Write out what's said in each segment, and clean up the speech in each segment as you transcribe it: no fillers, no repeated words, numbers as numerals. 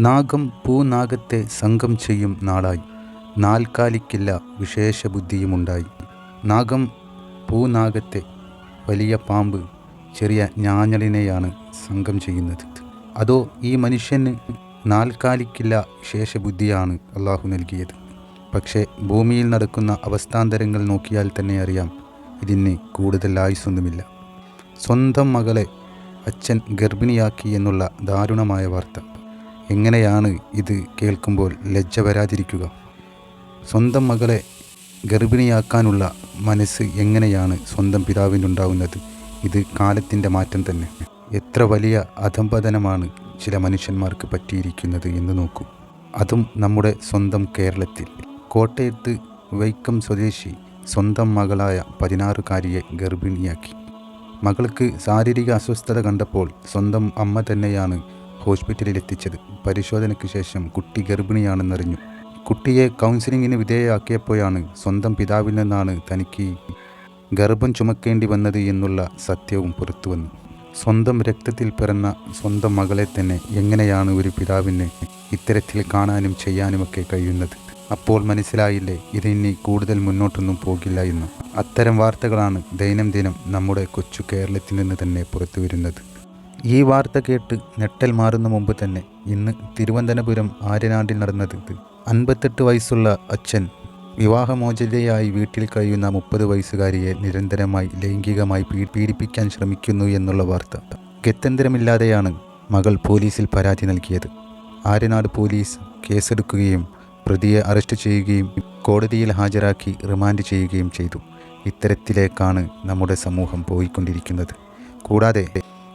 നാഗം പൂനാഗത്തെ സംഘം ചെയ്യും നാളായി, നാൽക്കാലിക്കില്ല വിശേഷബുദ്ധിയുമുണ്ടായി. നാഗം പൂനാഗത്തെ, വലിയ പാമ്പ് ചെറിയ ഞാഞ്ഞളിനെയാണ് സംഘം ചെയ്യുന്നത്. അതോ ഈ മനുഷ്യന് നാൽക്കാലിക്കില്ല വിശേഷബുദ്ധിയാണ് അള്ളാഹു നൽകിയത്. പക്ഷേ ഭൂമിയിൽ നടക്കുന്ന അവസ്ഥാന്തരങ്ങൾ നോക്കിയാൽ തന്നെ അറിയാം, ഇതിന് കൂടുതൽ ആയുസ്സൊന്നുമില്ല. സ്വന്തം മകളെ അച്ഛൻ ഗർഭിണിയാക്കി എന്നുള്ള ദാരുണമായ വാർത്ത. എങ്ങനെയാണ് ഇത് കേൾക്കുമ്പോൾ ലജ്ജ വരാതിരിക്കുക? സ്വന്തം മകളെ ഗർഭിണിയാക്കാനുള്ള മനസ്സ് എങ്ങനെയാണ് സ്വന്തം പിതാവിനുണ്ടാവുന്നത്? ഇത് കാലത്തിൻ്റെ മാറ്റം തന്നെ. എത്ര വലിയ അധംപതനമാണ് ചില മനുഷ്യന്മാർക്ക് പറ്റിയിരിക്കുന്നത് എന്ന് നോക്കൂ. അതും നമ്മുടെ സ്വന്തം കേരളത്തിൽ. കോട്ടയത്ത് വൈക്കം സ്വദേശി സ്വന്തം മകളായ 16-കാരിയെ ഗർഭിണിയാക്കി. മകൾക്ക് ശാരീരിക അസ്വസ്ഥത കണ്ടപ്പോൾ സ്വന്തം അമ്മ തന്നെയാണ് ഹോസ്പിറ്റലിൽ എത്തിച്ചത്. പരിശോധനയ്ക്ക് ശേഷം കുട്ടി ഗർഭിണിയാണെന്നറിഞ്ഞു. കുട്ടിയെ കൗൺസിലിങ്ങിന് വിധേയമാക്കിയപ്പോഴാണ് സ്വന്തം പിതാവിൽ നിന്നാണ് തനിക്ക് ഗർഭം ചുമക്കേണ്ടി വന്നത് എന്നുള്ള സത്യവും പുറത്തുവന്നു. സ്വന്തം രക്തത്തിൽ പിറന്ന സ്വന്തം മകളെ തന്നെ എങ്ങനെയാണ് ഒരു പിതാവിന് ഇത്തരത്തിൽ കാണാനും ചെയ്യാനുമൊക്കെ കഴിയുന്നത്? അപ്പോൾ മനസ്സിലായില്ലേ, ഇതിനി കൂടുതൽ മുന്നോട്ടൊന്നും പോകില്ല എന്ന്. അത്തരം വാർത്തകളാണ് ദൈനംദിനം നമ്മുടെ കൊച്ചു കേരളത്തിൽ നിന്ന് തന്നെ പുറത്തു വരുന്നത്. ഈ വാർത്ത കേട്ട് ഞെട്ടൽ മാറുന്ന മുമ്പ് തന്നെ ഇന്ന് തിരുവനന്തപുരം ആര്യനാട്ടിൽ നടന്നത് 58 വയസ്സുള്ള അച്ഛൻ വിവാഹമോചിതയായി വീട്ടിൽ കഴിയുന്ന 30 വയസ്സുകാരിയെ നിരന്തരമായി ലൈംഗികമായി പീഡിപ്പിക്കാൻ ശ്രമിക്കുന്നു എന്നുള്ള വാർത്ത. ഗത്യന്തരമില്ലാതെയാണ് മകൾ പോലീസിൽ പരാതി നൽകിയത്. ആര്യനാട് പോലീസ് കേസെടുക്കുകയും പ്രതിയെ അറസ്റ്റ് ചെയ്യുകയും കോടതിയിൽ ഹാജരാക്കി റിമാൻഡ് ചെയ്യുകയും ചെയ്തു. ഇത്തരത്തിലേക്കാണ് നമ്മുടെ സമൂഹം പോയിക്കൊണ്ടിരിക്കുന്നത്. കൂടാതെ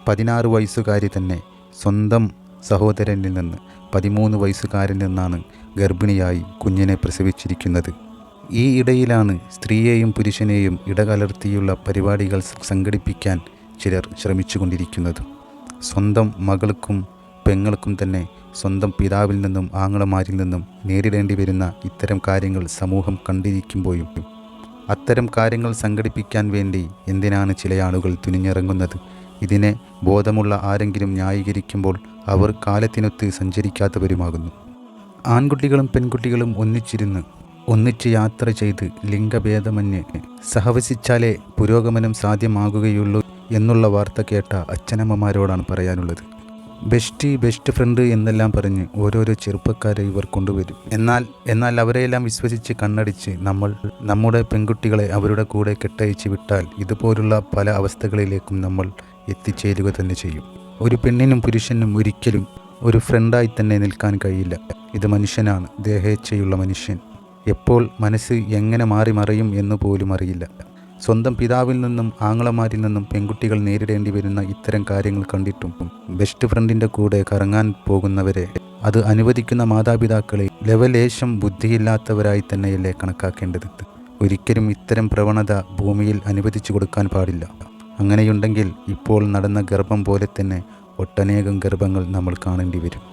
16 വയസ്സുകാരി തന്നെ സ്വന്തം സഹോദരനിൽ നിന്ന് 13 വയസ്സുകാരിൽ നിന്നാണ് ഗർഭിണിയായി കുഞ്ഞിനെ പ്രസവിച്ചിരിക്കുന്നത്. ഈ ഇടയിലാണ് സ്ത്രീയെയും പുരുഷനെയും ഇടകലർത്തിയുള്ള പരിപാടികൾ സംഘടിപ്പിക്കാൻ ചിലർ ശ്രമിച്ചുകൊണ്ടിരിക്കുന്നത്. സ്വന്തം മകൾക്കും പെങ്ങൾക്കും തന്നെ സ്വന്തം പിതാവിൽ നിന്നും ആങ്ങളമാരിൽ നിന്നും നേരിടേണ്ടി വരുന്ന ഇത്തരം കാര്യങ്ങൾ സമൂഹം കണ്ടിരിക്കുമ്പോഴും അത്തരം കാര്യങ്ങൾ സംഘടിപ്പിക്കാൻ വേണ്ടി എന്തിനാണ് ചില ആളുകൾ തുനിഞ്ഞിറങ്ങുന്നത്? ഇതിനെ ബോധമുള്ള ആരെങ്കിലും ന്യായീകരിക്കുമ്പോൾ അവർ കാലത്തിനൊത്ത് സഞ്ചരിക്കാത്തവരുമാകുന്നു. ആൺകുട്ടികളും പെൺകുട്ടികളും ഒന്നിച്ച് യാത്ര ചെയ്ത് ലിംഗഭേദമന്യേ സഹവസിച്ചാലേ പുരോഗമനം സാധ്യമാകുകയുള്ളൂ എന്നുള്ള വാർത്ത കേട്ട അച്ഛനമ്മമാരോടാണ് പറയാനുള്ളത്. ബെസ്റ്റ് ഫ്രണ്ട് എന്നെല്ലാം പറഞ്ഞ് ഓരോരോ ചെറുപ്പക്കാരെ ഇവർ കൊണ്ടുവരും. എന്നാൽ അവരെയെല്ലാം വിശ്വസിച്ച് കണ്ണടിച്ച് നമ്മുടെ പെൺകുട്ടികളെ അവരുടെ കൂടെ കെട്ടയച്ച് വിട്ടാൽ ഇതുപോലുള്ള പല അവസ്ഥകളിലേക്കും നമ്മൾ എത്തിച്ചേരുക തന്നെ ചെയ്യും. ഒരു പെണ്ണിനും പുരുഷനും ഒരിക്കലും ഒരു ഫ്രണ്ടായി തന്നെ നിൽക്കാൻ കഴിയില്ല. ഇത് മനുഷ്യനാണ്, ദേഹേച്ഛയുള്ള മനുഷ്യൻ. എപ്പോൾ മനസ്സ് എങ്ങനെ മാറി മറിയും എന്ന് പോലും അറിയില്ല. സ്വന്തം പിതാവിൽ നിന്നും ആങ്ങളമാരിൽ നിന്നും പെൺകുട്ടികൾ നേരിടേണ്ടി വരുന്ന ഇത്തരം കാര്യങ്ങൾ കണ്ടിട്ടും ബെസ്റ്റ് ഫ്രണ്ടിൻ്റെ കൂടെ കറങ്ങാൻ പോകുന്നവരെ, അത് അനുവദിക്കുന്ന മാതാപിതാക്കളെ ലെവലേശം ബുദ്ധിയില്ലാത്തവരായി തന്നെയല്ലേ കണക്കാക്കേണ്ടത്? ഒരിക്കലും ഇത്തരം പ്രവണത ഭൂമിയിൽ അനുവദിച്ചു കൊടുക്കാൻ പാടില്ല. അങ്ങനെയുണ്ടെങ്കിൽ ഇപ്പോൾ നടന്ന ഗർഭം പോലെ തന്നെ ഒട്ടനേകം ഗർഭങ്ങൾ നമ്മൾ കാണേണ്ടി വരും.